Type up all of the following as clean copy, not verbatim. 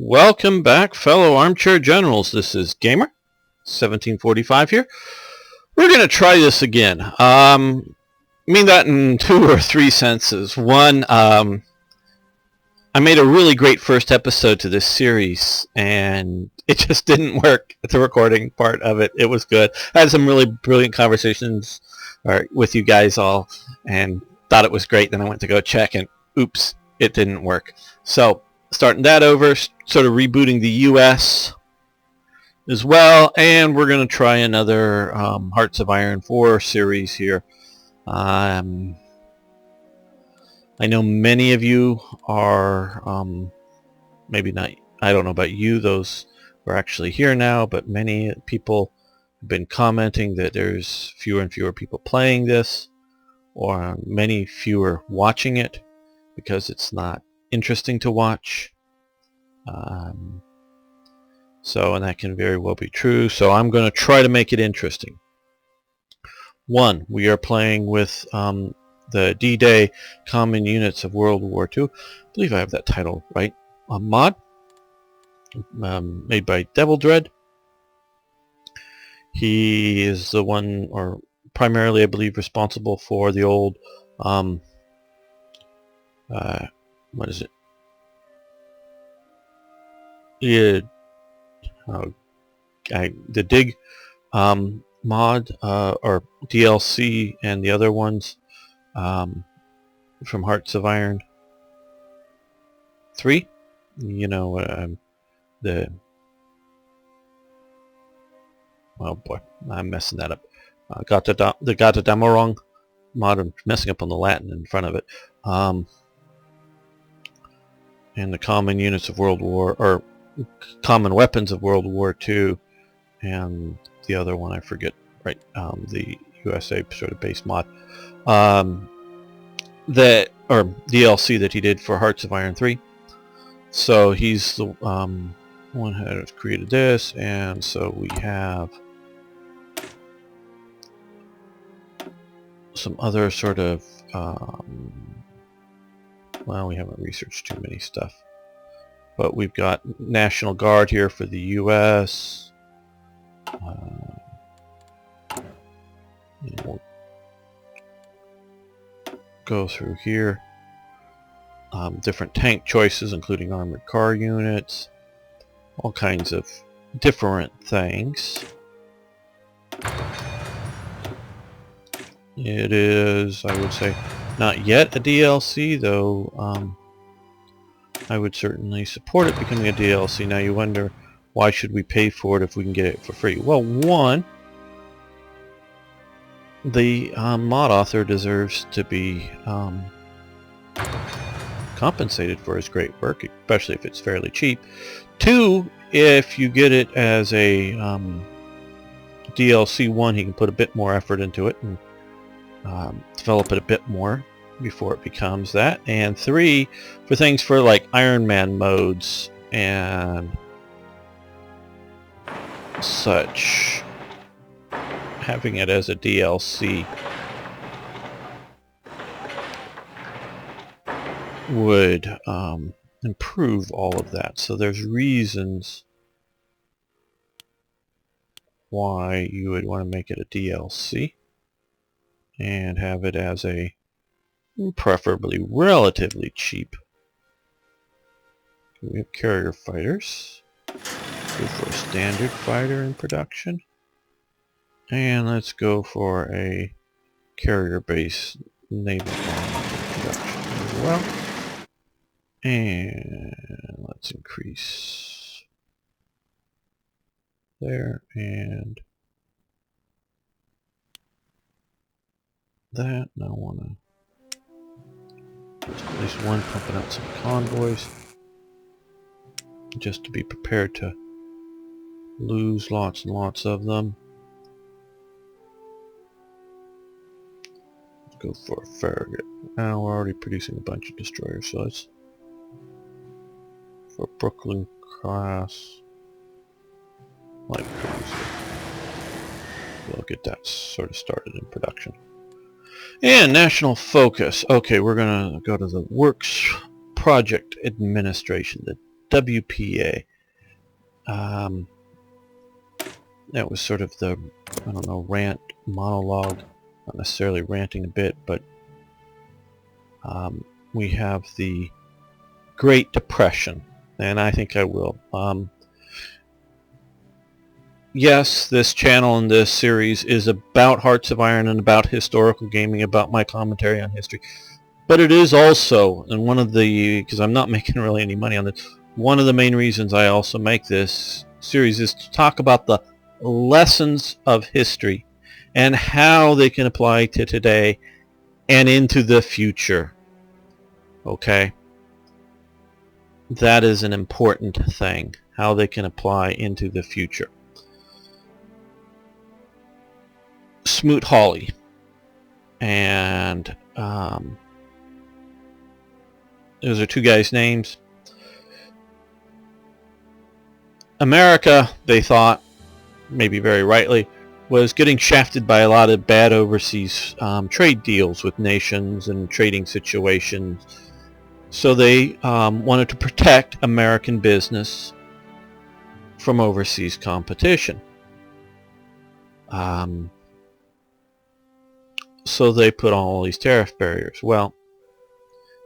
Welcome back, fellow armchair generals. This is Gamer 1745 here. We're going to try this again. I mean that in two or three senses. One, I made a really great first episode to this series, and it just didn't work. The recording part of it, it was good. I had some really brilliant conversations with you guys all, and thought it was great. Then I went to go check, and oops, it didn't work. So starting that over, sort of rebooting the U.S. as well, and we're going to try another Hearts of Iron IV series here. I know many of you are, maybe not, I don't know about you, those who are actually here now, but many people have been commenting that there's fewer and fewer people playing this, or many fewer watching it, because it's not interesting to watch. And that can very well be true, so I'm going to try to make it interesting. One, we are playing with the DiDay Common Units of World War II. I believe I have that title right. A mod made by Devildread. He is the one, or primarily I believe, responsible for the old what is it? Yeah, the Dig mod or DLC, and the other ones from Hearts of Iron 3. You know, oh boy, I'm messing that up. Got the demo wrong mod. I'm messing up on the Latin in front of it. And the Common Units of World War, or Common Weapons of World War II, and the other one I forget, right? The U.S.A. sort of base mod, that, or DLC that he did for Hearts of Iron 3. So he's the one who has created this, and so we have some other sort of well, we haven't researched too many stuff. But we've got National Guard here for the U.S. We'll go through here. Different tank choices, including armored car units. All kinds of different things. It is, I would say, not yet a DLC, though. I would certainly support it becoming a DLC. Now you wonder, why should we pay for it if we can get it for free? Well, one, the mod author deserves to be compensated for his great work, especially if it's fairly cheap. Two, if you get it as a DLC, one, he can put a bit more effort into it and develop it a bit more before it becomes that. And three, for things for like Iron Man modes and such, having it as a DLC would improve all of that. So there's reasons why you would want to make it a DLC and have it as a preferably relatively cheap. We have carrier fighters. Go for a standard fighter in production. And let's go for a carrier base naval bomber in production as well. And let's increase there and that. Now I want to at least one pumping out some convoys, just to be prepared to lose lots and lots of them. Let's go for a frigate. Now we're already producing a bunch of destroyers, so let's for Brooklyn class light cruiser. We'll get that sort of started in production. And national focus. Okay, we're gonna go to the Works Project Administration, the WPA. That was sort of the, I don't know, rant, monologue, not necessarily ranting a bit, but we have the Great Depression, and I think I will. Yes, this channel and this series is about Hearts of Iron and about historical gaming, about my commentary on history. But it is also, and one of the, because I'm not making really any money on this, one of the main reasons I also make this series is to talk about the lessons of history and how they can apply to today and into the future. Okay? That is an important thing, how they can apply into the future. Smoot-Hawley, and those are two guys' names. America, they thought, maybe very rightly, was getting shafted by a lot of bad overseas trade deals with nations and trading situations. So they wanted to protect American business from overseas competition. So they put on all these tariff barriers. Well,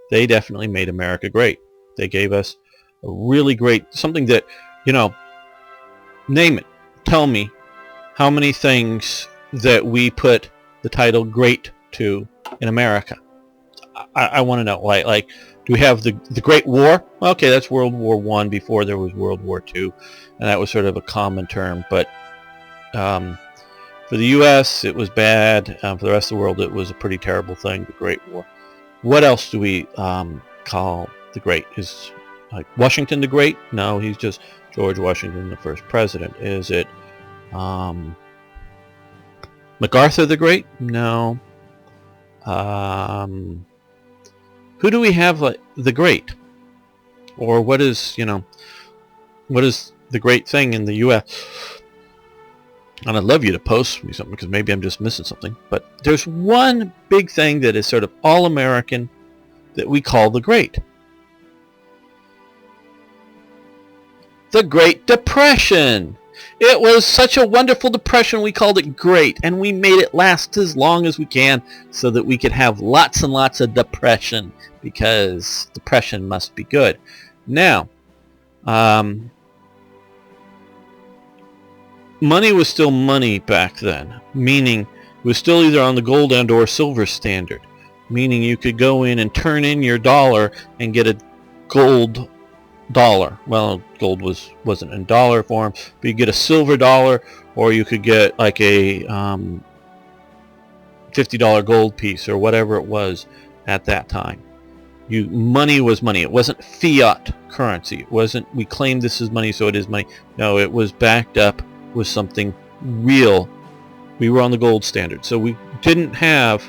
they definitely made America great. They gave us a really great, something that, you know, name it. Tell me how many things that we put the title great to in America. I want to know, like, do we have the Great War? Okay, that's World War I before there was World War II, and that was sort of a common term, but for the U.S., it was bad. For the rest of the world, it was a pretty terrible thing, the Great War. What else do we call the Great? Is like Washington the Great? No, he's just George Washington, the first president. Is it MacArthur the Great? No. Who do we have like the Great? Or what is, you know, what is the great thing in the U.S.? And I'd love you to post me something, because maybe I'm just missing something. But there's one big thing that is sort of all-American that we call the Great. The Great Depression. It was such a wonderful depression, we called it great, and we made it last as long as we can so that we could have lots and lots of depression, because depression must be good. Now, money was still money back then, meaning it was still either on the gold and or silver standard, meaning you could go in and turn in your dollar and get a gold dollar. Well, gold wasn't in dollar form, but you get a silver dollar, or you could get like a $50 gold piece or whatever it was at that time. Money was money. It wasn't fiat currency. It wasn't, we claim this is money, so it is money. No, it was backed up with something real. We were on the gold standard, so we didn't have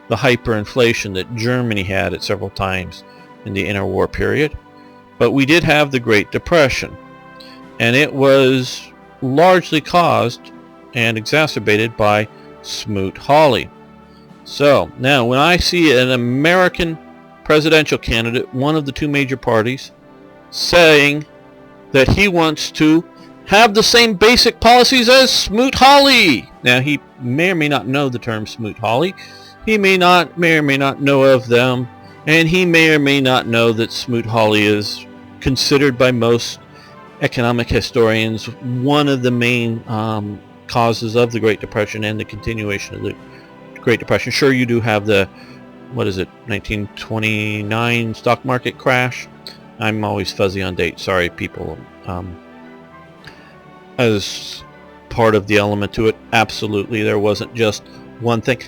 the hyperinflation that Germany had at several times in the interwar period, but we did have the Great Depression, and it was largely caused and exacerbated by Smoot-Hawley. So now when I see an American presidential candidate, one of the two major parties, saying that he wants to have the same basic policies as Smoot-Hawley. Now, he may or may not know the term Smoot-Hawley. He may or may not know of them, and he may or may not know that Smoot-Hawley is considered by most economic historians one of the main causes of the Great Depression and the continuation of the Great Depression. Sure, you do have the, 1929 stock market crash. I'm always fuzzy on dates. Sorry, people. As part of the element to it, absolutely, there wasn't just one thing.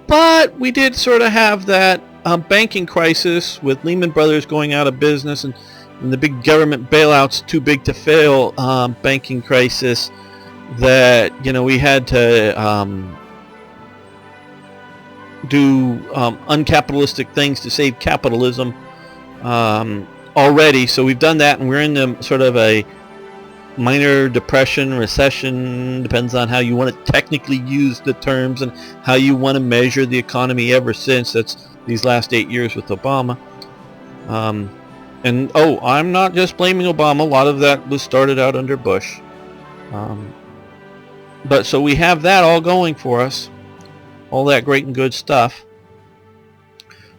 But we did sort of have that banking crisis with Lehman Brothers going out of business and the big government bailouts too big to fail banking crisis that, you know, we had to do uncapitalistic things to save capitalism already. So we've done that, and we're in the sort of a minor depression, recession, depends on how you want to technically use the terms and how you want to measure the economy ever since. That's these last 8 years with Obama. And I'm not just blaming Obama. A lot of that was started out under Bush. But so we have that all going for us, all that great and good stuff.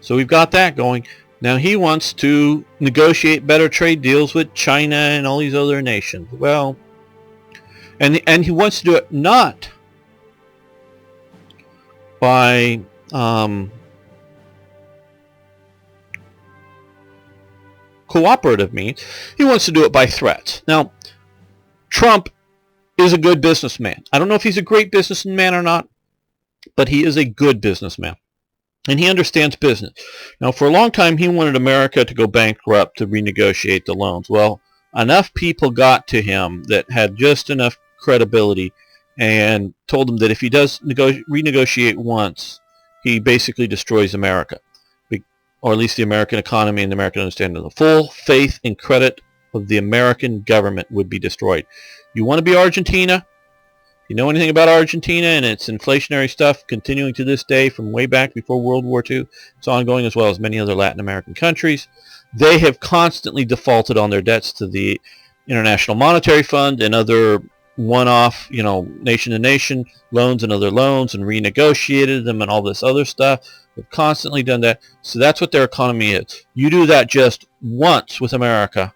So we've got that going. Now he wants to negotiate better trade deals with China and all these other nations. Well, and he wants to do it not by cooperative means. He wants to do it by threats. Now, Trump is a good businessman. I don't know if he's a great businessman or not, but he is a good businessman. And he understands business. Now, for a long time, he wanted America to go bankrupt to renegotiate the loans. Well, enough people got to him that had just enough credibility and told him that if he does renegotiate once, he basically destroys America, or at least the American economy and the American understanding. The full faith and credit of the American government would be destroyed. You want to be Argentina? You know anything about Argentina and its inflationary stuff continuing to this day from way back before World War II? It's ongoing, as well as many other Latin American countries. They have constantly defaulted on their debts to the International Monetary Fund and other one-off, nation-to-nation loans and other loans, and renegotiated them and all this other stuff. They've constantly done that. So that's what their economy is. You do that just once with America,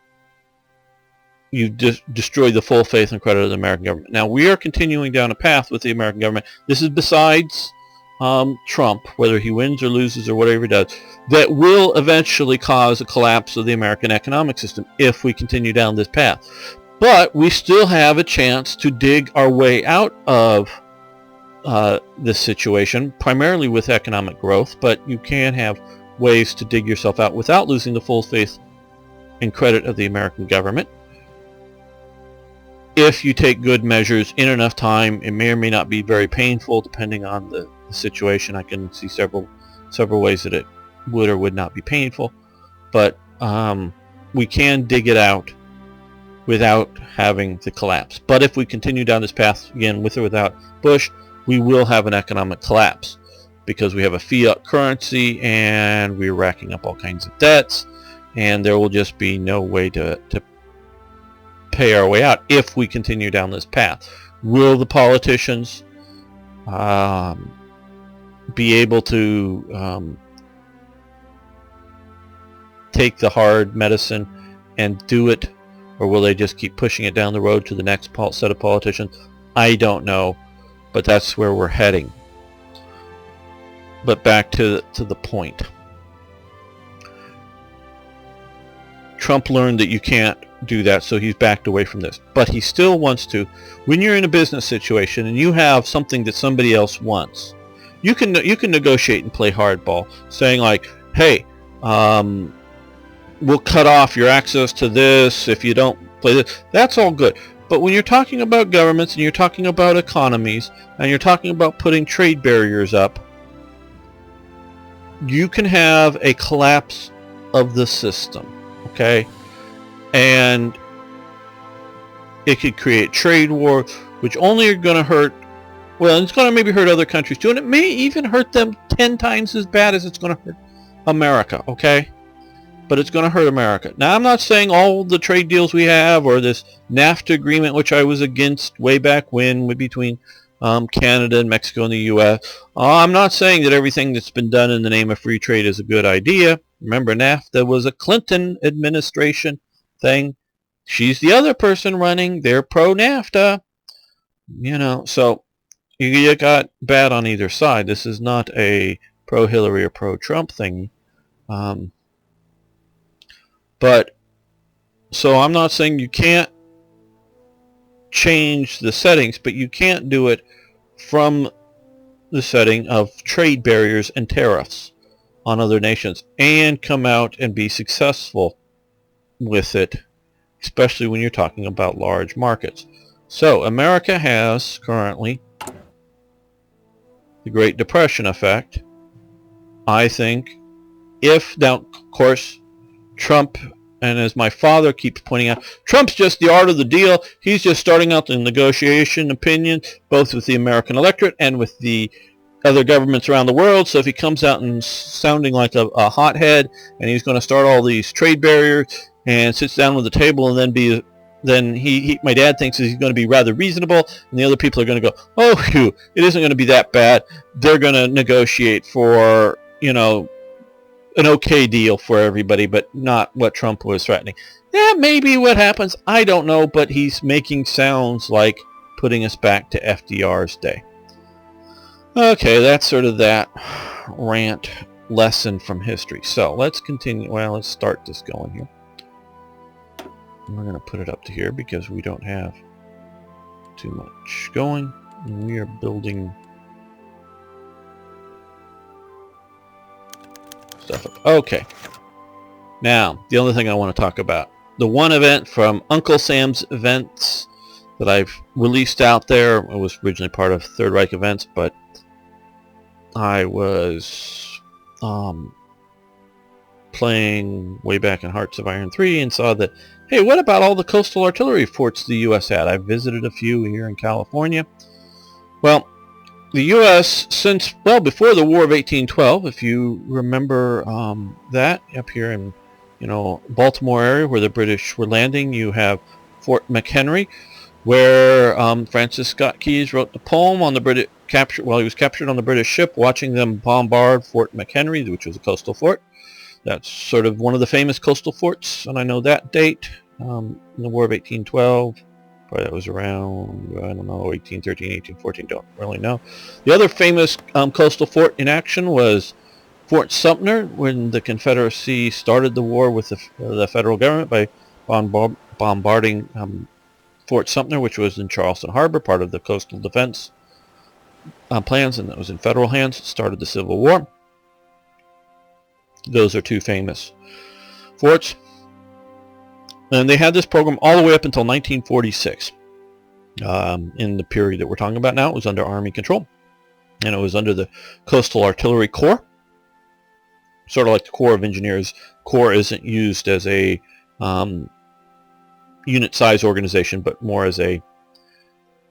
you destroy the full faith and credit of the American government. Now, we are continuing down a path with the American government. This is besides Trump, whether he wins or loses or whatever he does, that will eventually cause a collapse of the American economic system if we continue down this path. But we still have a chance to dig our way out of this situation, primarily with economic growth, but you can have ways to dig yourself out without losing the full faith and credit of the American government. If you take good measures in enough time, it may or may not be very painful depending on the situation. I can see several ways that it would or would not be painful, but we can dig it out without having the collapse. But if we continue down this path, again, with or without Bush, we will have an economic collapse because we have a fiat currency and we're racking up all kinds of debts, and there will just be no way to pay our way out if we continue down this path. Will the politicians be able to take the hard medicine and do it, or will they just keep pushing it down the road to the next set of politicians? I don't know, but that's where we're heading. But back to the point. Trump learned that you can't do that, so he's backed away from this. But he still wants to. When you're in a business situation and you have something that somebody else wants, you can negotiate and play hardball, saying like, hey, we'll cut off your access to this if you don't play this. That's all good. But when you're talking about governments and you're talking about economies and you're talking about putting trade barriers up, you can have a collapse of the system, okay? And it could create trade war, which only are going to hurt, well, it's going to maybe hurt other countries too, and it may even hurt them 10 times as bad as it's going to hurt America, okay? But it's going to hurt America. Now, I'm not saying all the trade deals we have, or this NAFTA agreement, which I was against way back when, between Canada and Mexico and the U.S. I'm not saying that everything that's been done in the name of free trade is a good idea. Remember, NAFTA was a Clinton administration thing. She's the other person running. They're pro-NAFTA. So you got bad on either side. This is not a pro-Hillary or pro-Trump thing. But, so I'm not saying you can't change the settings, but you can't do it from the setting of trade barriers and tariffs on other nations and come out and be successful with it, especially when you're talking about large markets. So America has currently the Great Depression effect. I think now, of course, Trump, and as my father keeps pointing out, Trump's just the art of the deal. He's just starting out the negotiation opinion, both with the American electorate and with the other governments around the world. So if he comes out and sounding like a hothead, and he's going to start all these trade barriers and sits down with the table and then my dad thinks he's going to be rather reasonable, and the other people are going to go, oh, phew, it isn't going to be that bad. They're going to negotiate for, an okay deal for everybody, but not what Trump was threatening. That may be what happens. I don't know, but he's making sounds like putting us back to FDR's day. Okay, that's sort of that rant lesson from history. So let's continue. Well, let's start this going here. We're going to put it up to here because we don't have too much going. And we are building stuff up. Okay. Now, the other thing I want to talk about. The one event from Uncle Sam's Events that I've released out there. It was originally part of Third Reich Events, but I was playing way back in Hearts of Iron 3 and saw that, hey, what about all the coastal artillery forts the U.S. had? I've visited a few here in California. Well, the U.S., since, well, before the War of 1812, if you remember that, up here in, Baltimore area where the British were landing, you have Fort McHenry, where Francis Scott Key wrote the poem on the British capture. Well, he was captured on the British ship, watching them bombard Fort McHenry, which was a coastal fort. That's sort of one of the famous coastal forts, and I know that date in the War of 1812. Probably that was around, I don't know, 1813, 1814, don't really know. The other famous coastal fort in action was Fort Sumter, when the Confederacy started the war with the federal government by bombarding Fort Sumter, which was in Charleston Harbor, part of the coastal defense plans, and that was in federal hands. It started the Civil War. Those are two famous forts. And they had this program all the way up until 1946. In the period that we're talking about now, it was under Army control. And it was under the Coastal Artillery Corps. Sort of like the Corps of Engineers. Corps isn't used as a unit size organization, but more as a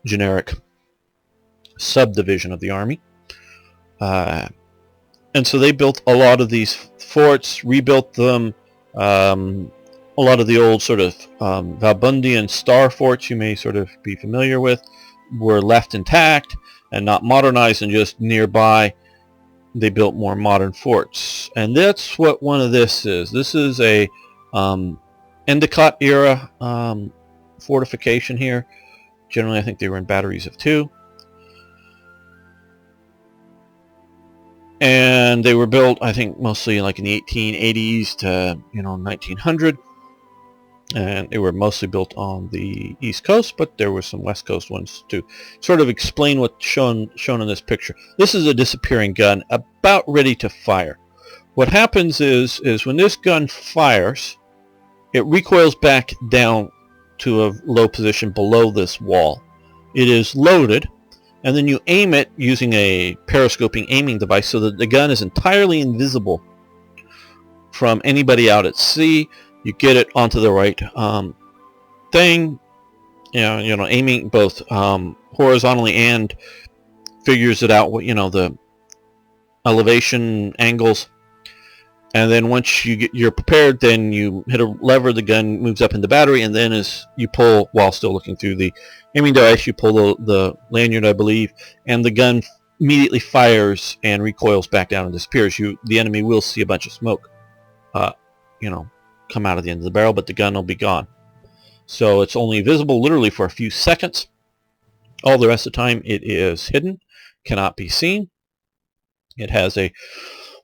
generic subdivision of the Army. And so they built a lot of these forts, rebuilt them. A lot of the old sort of Valbundian star forts you may sort of be familiar with were left intact and not modernized, and just nearby they built more modern forts. And that's what one of this is. This is a Endicott era fortification here. Generally I think they were in batteries of 2. And they were built, I think, mostly like in the 1880s to 1900. And they were mostly built on the East Coast, but there were some West Coast ones too. Sort of explain what's shown in this picture. This is a disappearing gun about ready to fire. What happens is when this gun fires, it recoils back down to a low position below this wall. It is loaded, and then you aim it using a periscoping aiming device so that the gun is entirely invisible from anybody out at sea. You get it onto the right thing, aiming both horizontally and figures it out, the elevation angles. And then once you're prepared, then you hit a lever, the gun moves up into battery, and then as you pull, while still looking through the aiming device, you pull the lanyard, I believe, and the gun immediately fires and recoils back down and disappears. The enemy will see a bunch of smoke, come out of the end of the barrel, but the gun will be gone. So it's only visible literally for a few seconds. All the rest of the time it is hidden, cannot be seen. It has a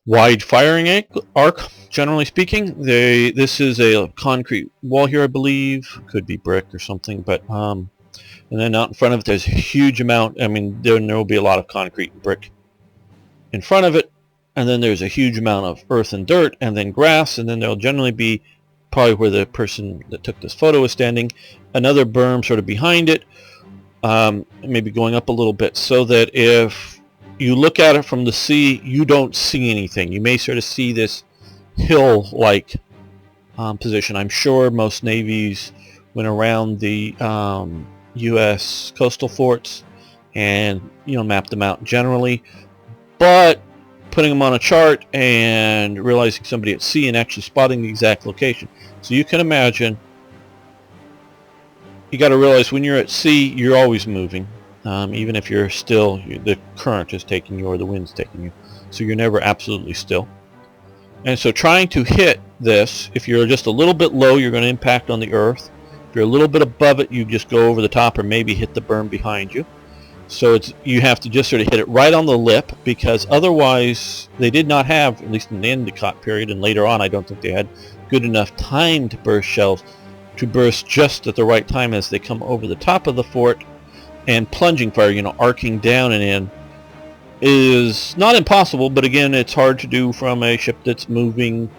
wide firing arc, generally speaking. This is a concrete wall here, I believe. Could be brick or something, but and then out in front of it there's a huge amount. I mean, there will be a lot of concrete and brick in front of it, and then there's a huge amount of earth and dirt, and then grass, and then there'll generally be, probably where the person that took this photo is standing, another berm sort of behind it, maybe going up a little bit, so that if you look at it from the sea, you don't see anything. You may sort of see this hill-like position. I'm sure most navies went around the U.S. coastal forts and mapped them out generally. but putting them on a chart and realizing somebody at sea and actually spotting the exact location. So you can imagine, you got to realize when you're at sea, you're always moving. Even if you're still, the current is taking you or the wind's taking you. So you're never absolutely still. And so trying to hit this, if you're just a little bit low, you're going to impact on the earth. If you're a little bit above it, you just go over the top or maybe hit the berm behind you. So you have to just sort of hit it right on the lip, because otherwise they did not have, at least in the Endicott period and later on, I don't think they had good enough time to burst shells to burst just at the right time as they come over the top of the fort. And plunging fire, arcing down and in, is not impossible, but again, it's hard to do from a ship that's moving,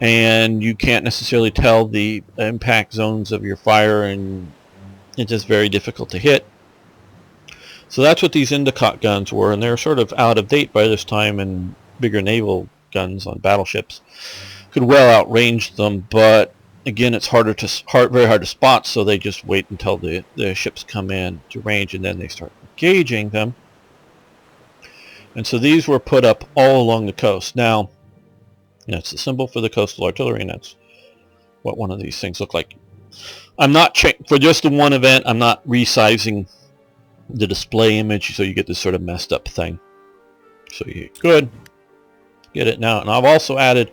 and you can't necessarily tell the impact zones of your fire, and it's just very difficult to hit. So that's what these Endicott guns were, and they're sort of out of date by this time, and bigger naval guns on battleships could well outrange them, but again, it's very hard to spot, so they just wait until the ships come in to range, and then they start engaging them. And so these were put up all along the coast. Now, it's the symbol for the coastal artillery, and that's what one of these things look like. I'm not for just the one event, I'm not resizing the display image, so you get this sort of messed up thing. So you could get it now. And I've also added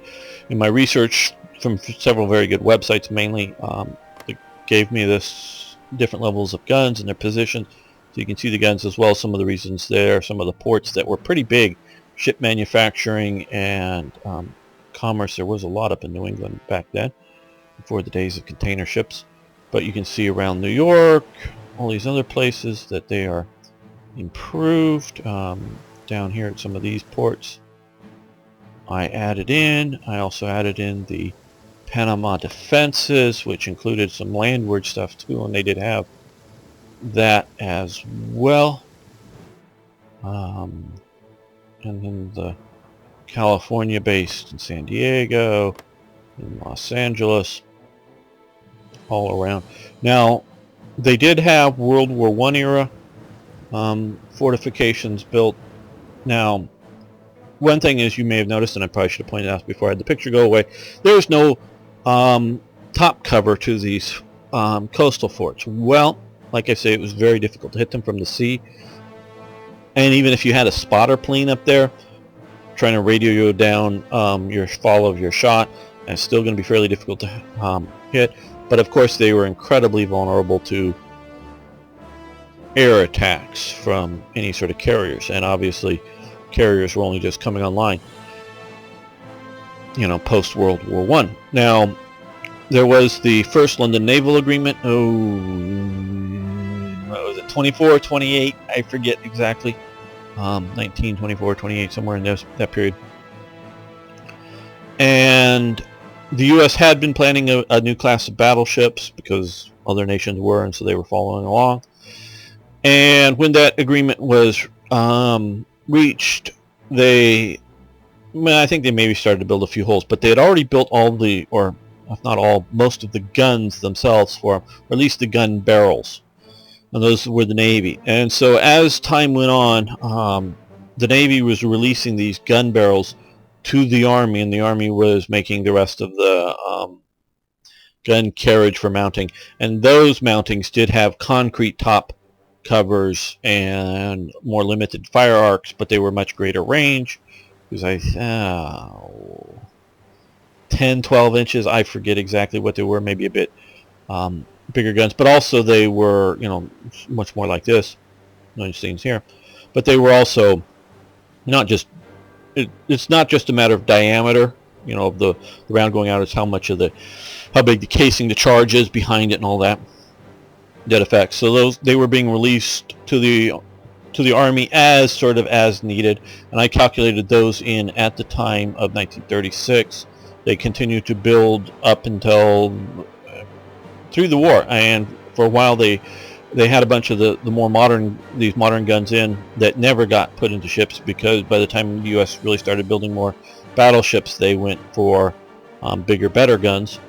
in my research from several very good websites, mainly that gave me this different levels of guns and their position, so you can see the guns as well. Some of the reasons there, some of the ports that were pretty big, ship manufacturing and commerce. There was a lot up in New England back then, before the days of container ships. But you can see around New York, all these other places, that they are improved. Down here at some of these ports, I also added in the Panama defenses, which included some landward stuff too, and they did have that as well. And then the California based in San Diego, in Los Angeles, all around. Now, they did have World War I era fortifications built. Now, one thing is, you may have noticed, and I probably should have pointed out before I had the picture go away, there's no top cover to these coastal forts. Well, like I say, it was very difficult to hit them from the sea. And even if you had a spotter plane up there trying to radio you down your fall of your shot, it's still going to be fairly difficult to hit. But of course, they were incredibly vulnerable to air attacks from any sort of carriers, and obviously carriers were only just coming online, post World War I. Now, there was the first London Naval Agreement. What was it, 24, 28? I forget exactly. 19, 24, 28, somewhere in that period. And the U.S. had been planning a new class of battleships, because other nations were, and so they were following along. And when that agreement was reached, I think they maybe started to build a few hulls, but they had already built all the, or if not all, most of the guns themselves for them, or at least the gun barrels. And those were the Navy. And so as time went on, the Navy was releasing these gun barrels to the Army, and the Army was making the rest of the gun carriage for mounting. And those mountings did have concrete top covers and more limited fire arcs, but they were much greater range. It was 10, 12 inches. I forget exactly what they were, maybe a bit bigger guns, but also they were, much more like this, no things here. But they were also not just, it's not just a matter of diameter, of the round going out, it's how big the casing, the charge is behind it, and all that affects. So they were being released to the Army as needed, and I calculated those in at the time of 1936. They continued to build up until through the war, and for a while they had a bunch of these modern guns in that never got put into ships, because by the time the U.S. really started building more battleships, they went for bigger, better guns.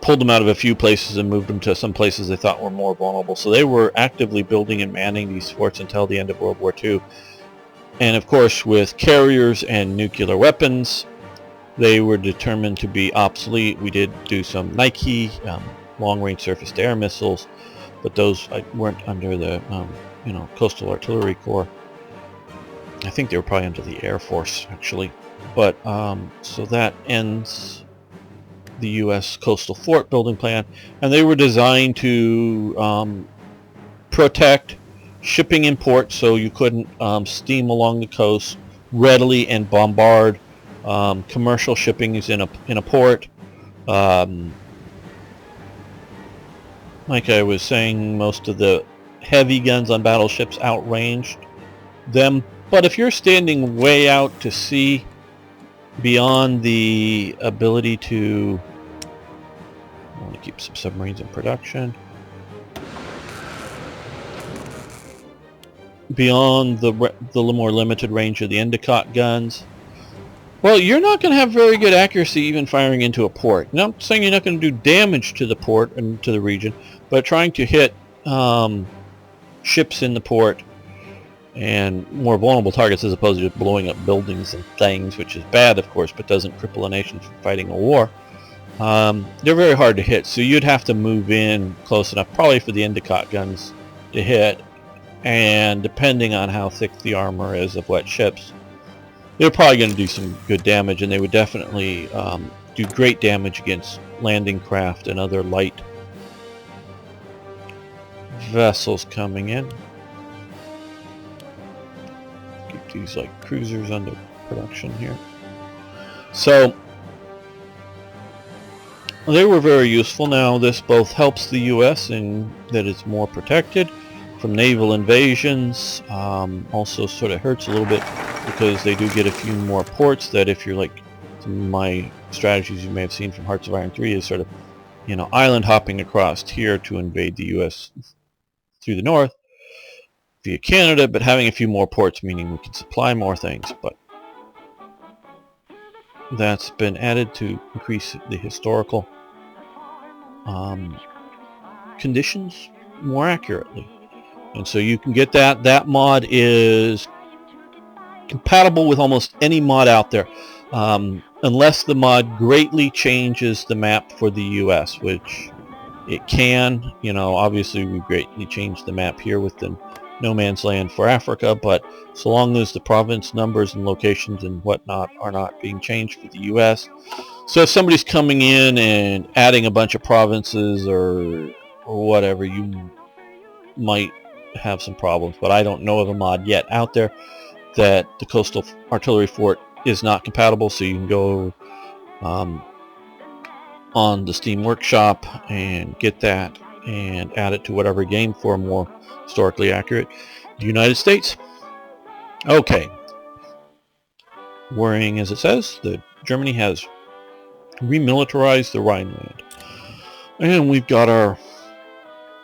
pulled them out of a few places and moved them to some places they thought were more vulnerable. So they were actively building and manning these forts until the end of World War II. And of course, with carriers and nuclear weapons, they were determined to be obsolete. We did do some Nike long-range surface-to-air missiles, but those weren't under the Coastal Artillery Corps. I think they were probably under the Air Force, actually. But so that ends the U.S. coastal fort building plan, and they were designed to protect shipping in ports, so you couldn't steam along the coast readily and bombard commercial shipping is in a port. Like I was saying, most of the heavy guns on battleships outranged them, but if you're standing way out to sea beyond the ability to, I want to keep some submarines in production, beyond the more limited range of the Endicott guns, well, you're not going to have very good accuracy even firing into a port. Now, I'm saying you're not going to do damage to the port and to the region, but trying to hit ships in the port and more vulnerable targets as opposed to just blowing up buildings and things, which is bad, of course, but doesn't cripple a nation from fighting a war. They're very hard to hit, so you'd have to move in close enough, probably for the Endicott guns to hit, and depending on how thick the armor is of wet ships, they're probably going to do some good damage, and they would definitely do great damage against landing craft and other light vessels coming in. Keep these like cruisers under production here. So they were very useful. Now this both helps the U.S. in that it's more protected from naval invasions, also sort of hurts a little bit because they do get a few more ports that, if you're like some of my strategies you may have seen from Hearts of Iron 3, is sort of, island hopping across here to invade the U.S. through the north via Canada, but having a few more ports meaning we can supply more things. But that's been added to increase the historical conditions more accurately. And so you can get that. That mod is compatible with almost any mod out there, unless the mod greatly changes the map for the U.S., which it can. Obviously we greatly changed the map here with the no man's land for Africa, but so long as the province numbers and locations and whatnot are not being changed for the U.S. So if somebody's coming in and adding a bunch of provinces or whatever, you might have some problems, but I don't know of a mod yet out there that the Coastal Artillery Fort is not compatible, so you can go on the Steam Workshop and get that and add it to whatever game for more historically accurate United States. Okay. Worrying as it says, that Germany has remilitarized the Rhineland. And we've got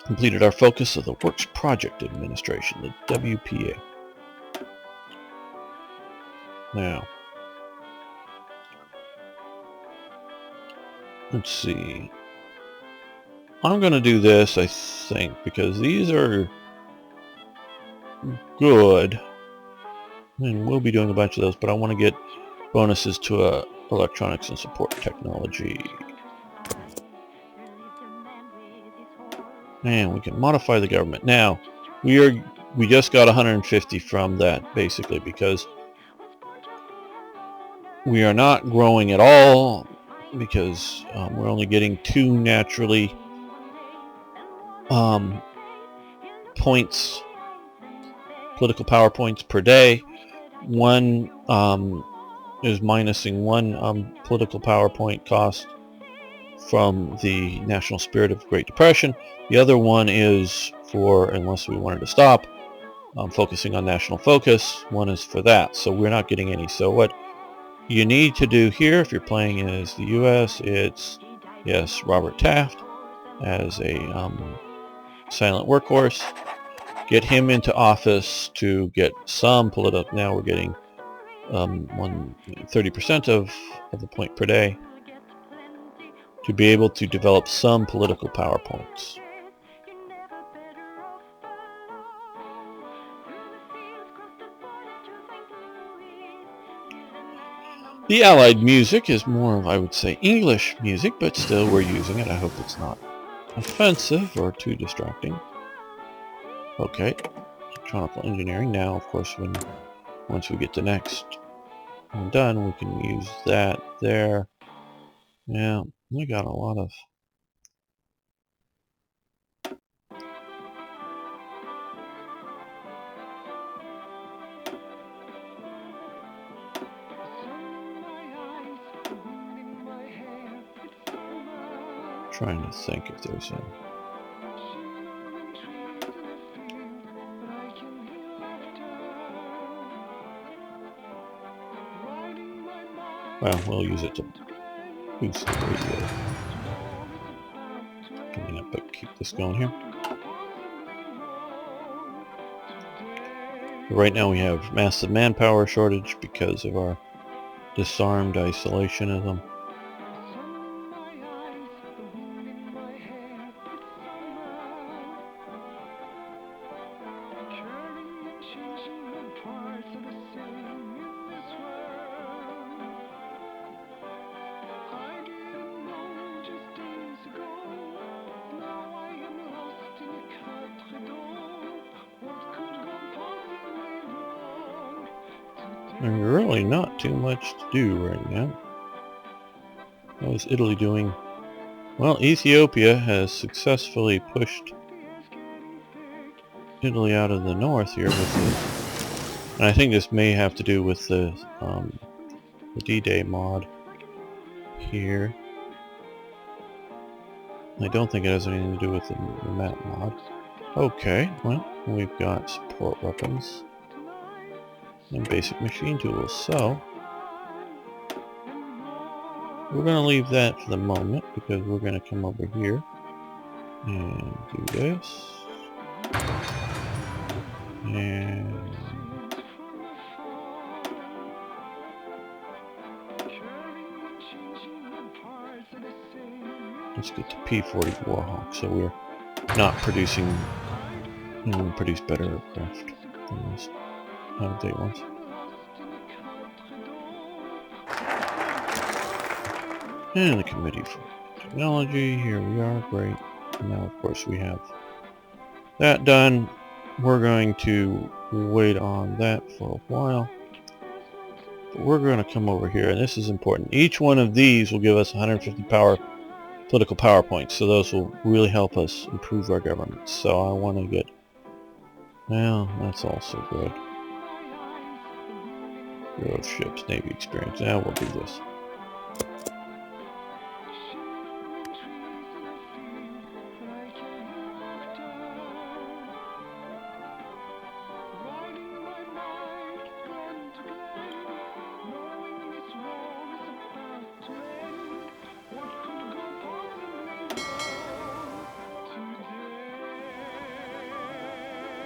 completed our focus of the Works Project Administration, the WPA. Now, let's see. I'm going to do this, I think, because these are good. And we'll be doing a bunch of those, but I want to get bonuses to electronics and support technology. And we can modify the government. Now, we just got 150 from that, basically, because we are not growing at all, because we're only getting 2 naturally points, political power points per day. One is minusing 1 political power point cost from the national spirit of Great Depression. The other one is for, unless we wanted to stop, focusing on national focus. One is for that, so we're not getting any. So what you need to do here, if you're playing as the U.S., it's, yes, Robert Taft as a silent workhorse. Get him into office to get some political. Now we're getting 30% of the point per day to be able to develop some political power points. The Allied music is more of, I would say, English music, but still we're using it. I hope it's not offensive or too distracting. Okay, electronic engineering. Now, of course, once we get to next one done, we can use that there. Yeah, we got a lot of... Trying to think if there's a... Well, we'll use it to boost the radio. Coming up, but keep this going here. Right now we have massive manpower shortage because of our disarmed isolationism. There's really not too much to do right now. How is Italy doing? Well, Ethiopia has successfully pushed Italy out of the north here with the, and I think this may have to do with the DiDay mod here. I don't think it has anything to do with the map mod. Okay, well, we've got support weapons and basic machine tools, so we're going to leave that for the moment because we're going to come over here and do this. And let's get to P-40 Warhawk, so we're not producing, produce better aircraft than those out-of-date ones. And the Committee for Technology, here we are, great. Now of course we have that done. We're going to wait on that for a while. But we're going to come over here, and this is important. Each one of these will give us 150 political power points, so those will really help us improve our government. So I want to get, well, that's also good. Bureau of Ships, Navy experience. Now we'll do this.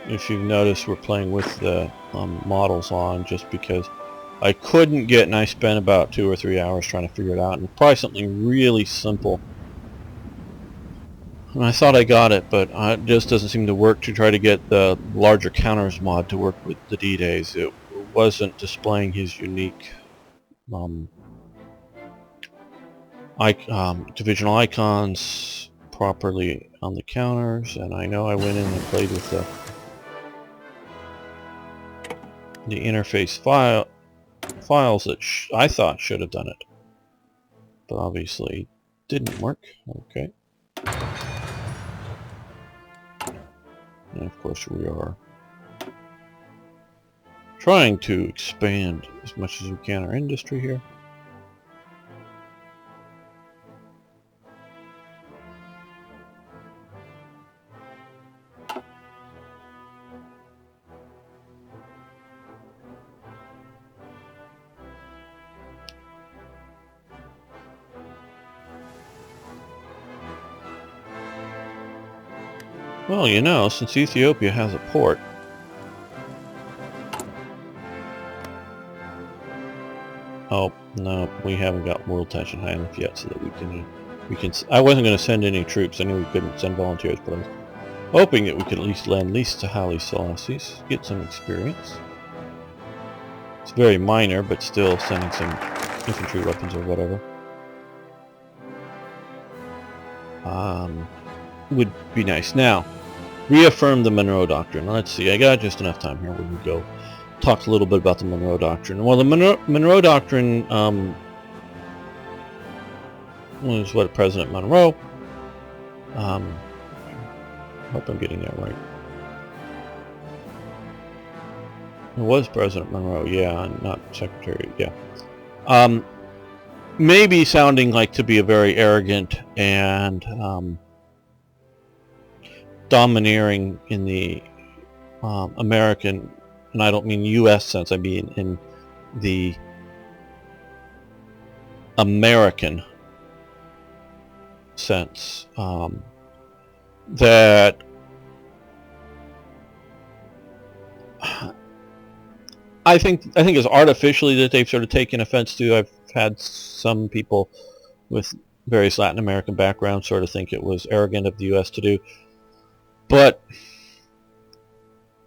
If you've noticed, we're playing with the models on just because I couldn't get, and I spent about 2 or 3 hours trying to figure it out, and probably something really simple. And I thought I got it, but it just doesn't seem to work to try to get the larger counters mod to work with the D-Days. It wasn't displaying his unique divisional icons properly on the counters, and I know I went in and played with the interface files that I thought should have done it, but obviously didn't work. Okay, and of course we are trying to expand as much as we can our industry here. Well, you know, since Ethiopia has a port, oh, no, we haven't got world tension high enough yet so that we can I wasn't going to send any troops. I knew we couldn't send volunteers, but I was hoping that we could at least land to Haile Selassie, get some experience. It's very minor, but still sending some infantry weapons or whatever. Would be nice. Now, reaffirm the Monroe Doctrine. Let's see, I got just enough time here. We can go talk a little bit about the Monroe Doctrine. Well, the Monroe Doctrine was what President Monroe. I hope I'm getting that right. It was President Monroe, yeah, not Secretary, yeah. Maybe sounding like to be a very arrogant and domineering in the American, and I don't mean U.S. sense, I mean in the American sense, that I think it's artificially that they've sort of taken offense to. I've had some people with various Latin American backgrounds sort of think it was arrogant of the U.S. to do. But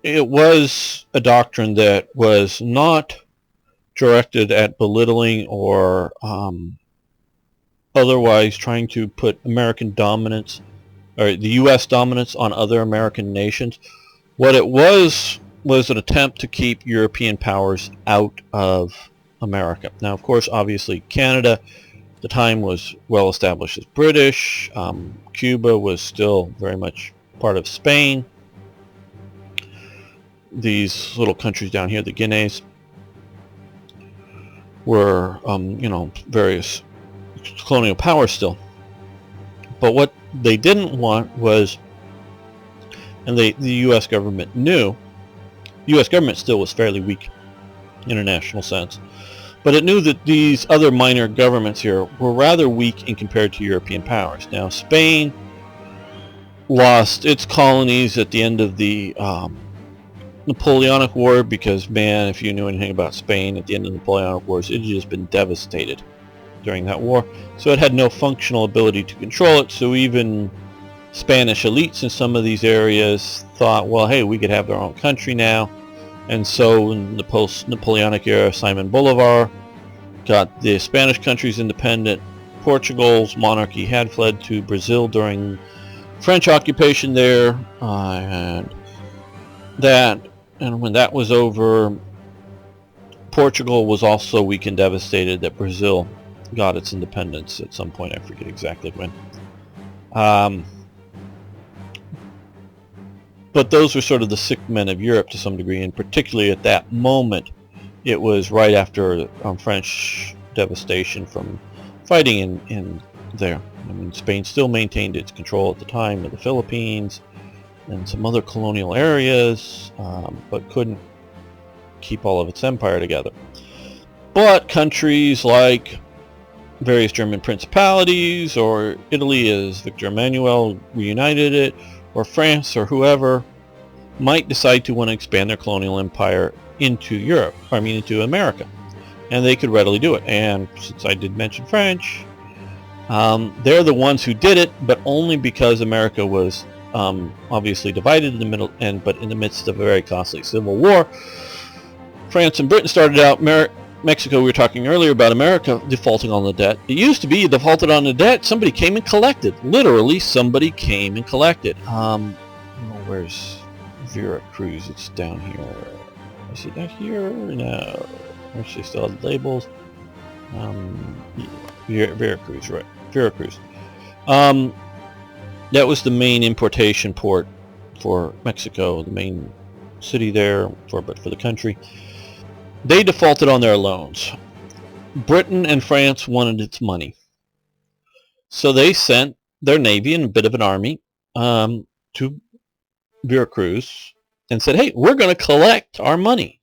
it was a doctrine that was not directed at belittling or otherwise trying to put American dominance, or the U.S. dominance, on other American nations. What it was an attempt to keep European powers out of America. Now, of course, obviously, Canada at the time was well established as British. Cuba was still very much part of Spain. These little countries down here, the Guineas, were, various colonial powers still. But what they didn't want was, and the U.S. government knew, the U.S. government still was fairly weak in a national sense, but it knew that these other minor governments here were rather weak in compared to European powers. Now, Spain lost its colonies at the end of the Napoleonic War, because, man, if you knew anything about Spain at the end of the Napoleonic Wars, it had just been devastated during that war. So it had no functional ability to control it. So even Spanish elites in some of these areas thought, well, hey, we could have our own country now. And so in the post-Napoleonic era, Simon Bolivar got the Spanish countries independent. Portugal's monarchy had fled to Brazil during French occupation there, and when that was over, Portugal was also weak and devastated that Brazil got its independence at some point. I forget exactly when. But those were sort of the sick men of Europe to some degree, and particularly at that moment, it was right after French devastation from fighting in there. I mean, Spain still maintained its control at the time of the Philippines and some other colonial areas, but couldn't keep all of its empire together. But countries like various German principalities, or Italy as Victor Emmanuel reunited it, or France or whoever, might decide to want to expand their colonial empire into into America. And they could readily do it. And since I did mention French, they're the ones who did it, but only because America was obviously divided in the middle, but in the midst of a very costly civil war. France and Britain started out. Mexico, we were talking earlier about America defaulting on the debt. It used to be you defaulted on the debt, somebody came and collected. Literally, somebody came and collected. Where's Veracruz? It's down here. Is it not here? No. Actually, still have the labels. Veracruz, right? Veracruz. That was the main importation port for Mexico, the main city there for the country. They defaulted on their loans. Britain and France wanted its money. So they sent their navy and a bit of an army to Veracruz and said, hey, we're going to collect our money.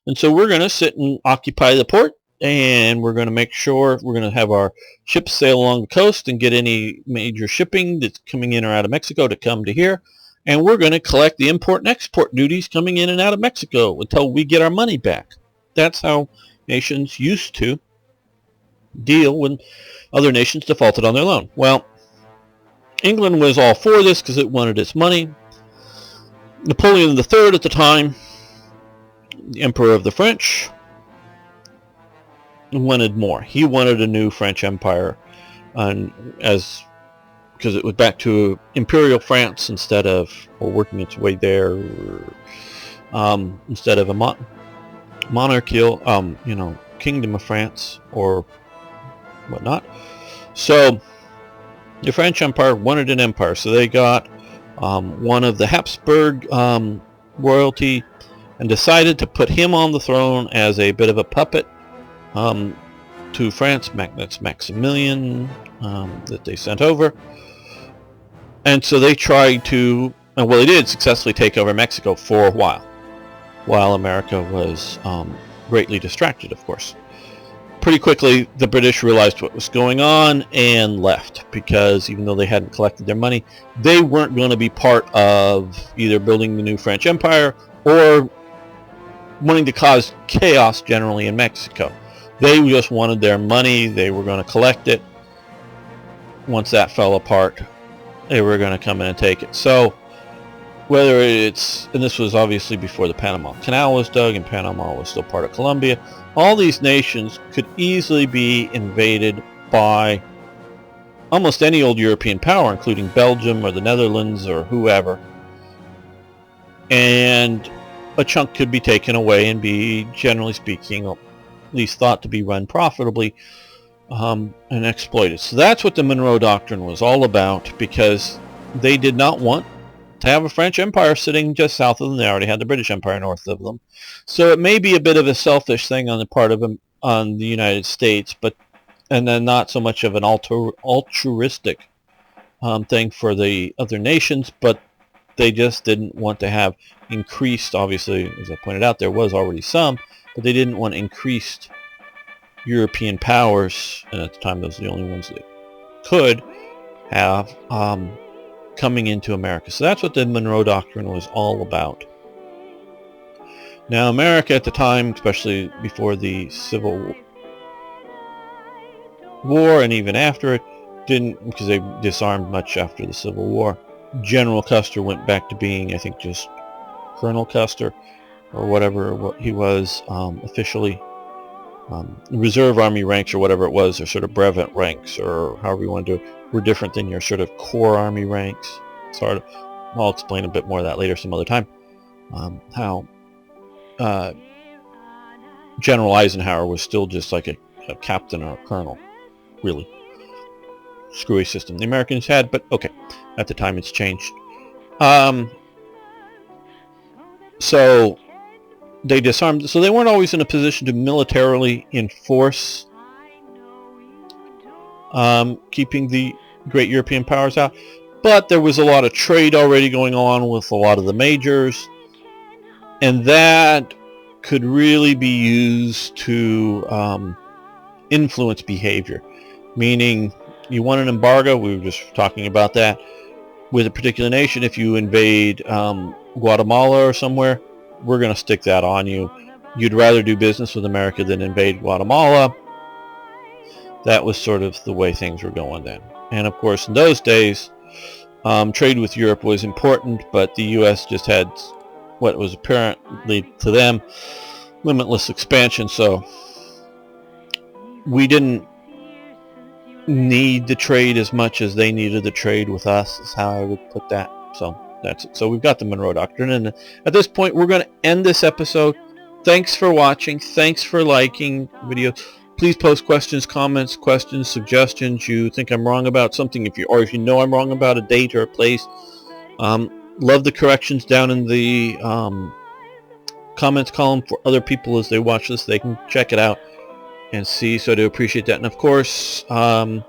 And so we're going to sit and occupy the port, and we're going to make sure we're going to have our ships sail along the coast and get any major shipping that's coming in or out of Mexico to come to here. And we're going to collect the import and export duties coming in and out of Mexico until we get our money back. That's how nations used to deal when other nations defaulted on their loan. Well, England was all for this because it wanted its money. Napoleon III at the time, the Emperor of the French, wanted more. He wanted a new French Empire, because it was back to Imperial France instead of, or working its way there, instead of a monarchical, Kingdom of France or whatnot. So the French Empire wanted an empire, so they got one of the Habsburg royalty and decided to put him on the throne as a bit of a puppet to France. That's Maximilian that they sent over. And so they tried to, they did successfully take over Mexico for a while America was greatly distracted, of course. Pretty quickly, the British realized what was going on and left, because even though they hadn't collected their money, they weren't going to be part of either building the new French Empire or wanting to cause chaos generally in Mexico. They just wanted their money. They were going to collect it. Once that fell apart, they were going to come in and take it. So whether it's, and this was obviously before the Panama Canal was dug and Panama was still part of Colombia, all these nations could easily be invaded by almost any old European power, including Belgium or the Netherlands or whoever. And a chunk could be taken away and be, generally speaking, at least thought to be run profitably and exploited. So that's what the Monroe Doctrine was all about, because they did not want to have a French Empire sitting just south of them. They already had the British Empire north of them. So it may be a bit of a selfish thing on the part of them, on the United States, and then not so much of an altruistic thing for the other nations, but they just didn't want to have increased, obviously, as I pointed out, there was already some, but they didn't want increased European powers, and at the time those were the only ones that could have, coming into America. So that's what the Monroe Doctrine was all about. Now, America at the time, especially before the Civil War and even after it, didn't, because they disarmed much after the Civil War. General Custer went back to being, I think, just Colonel Custer or whatever he was officially. Reserve Army ranks or whatever it was, or sort of brevet ranks, or however you want to do it, were different than your sort of core Army ranks. I'll explain a bit more of that later some other time. How General Eisenhower was still just like a captain or a colonel, really. Screwy system the Americans had, but okay, at the time it's changed. So they disarmed, so they weren't always in a position to militarily enforce keeping the great European powers out, but there was a lot of trade already going on with a lot of the majors, and that could really be used to influence behavior. Meaning, you want an embargo, we were just talking about that, with a particular nation. If you invade Guatemala or somewhere, we're going to stick that on you. You'd rather do business with America than invade Guatemala. That was sort of the way things were going then. And of course, in those days, trade with Europe was important, but the U.S. just had what was apparently to them limitless expansion, so we didn't need the trade as much as they needed the trade with us, is how I would put that. So that's it. So we've got the Monroe Doctrine, and at this point we're going to end this episode. Thanks for watching. Thanks for liking the video. Please post questions, comments, suggestions. You think I'm wrong about something, if you know I'm wrong about a date or a place. Love the corrections down in the comments column for other people as they watch this. They can check it out and see, so I do appreciate that. And of course, happy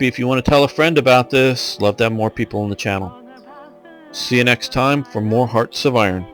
if you want to tell a friend about this. Love to have more people on the channel. See you next time for more Hearts of Iron.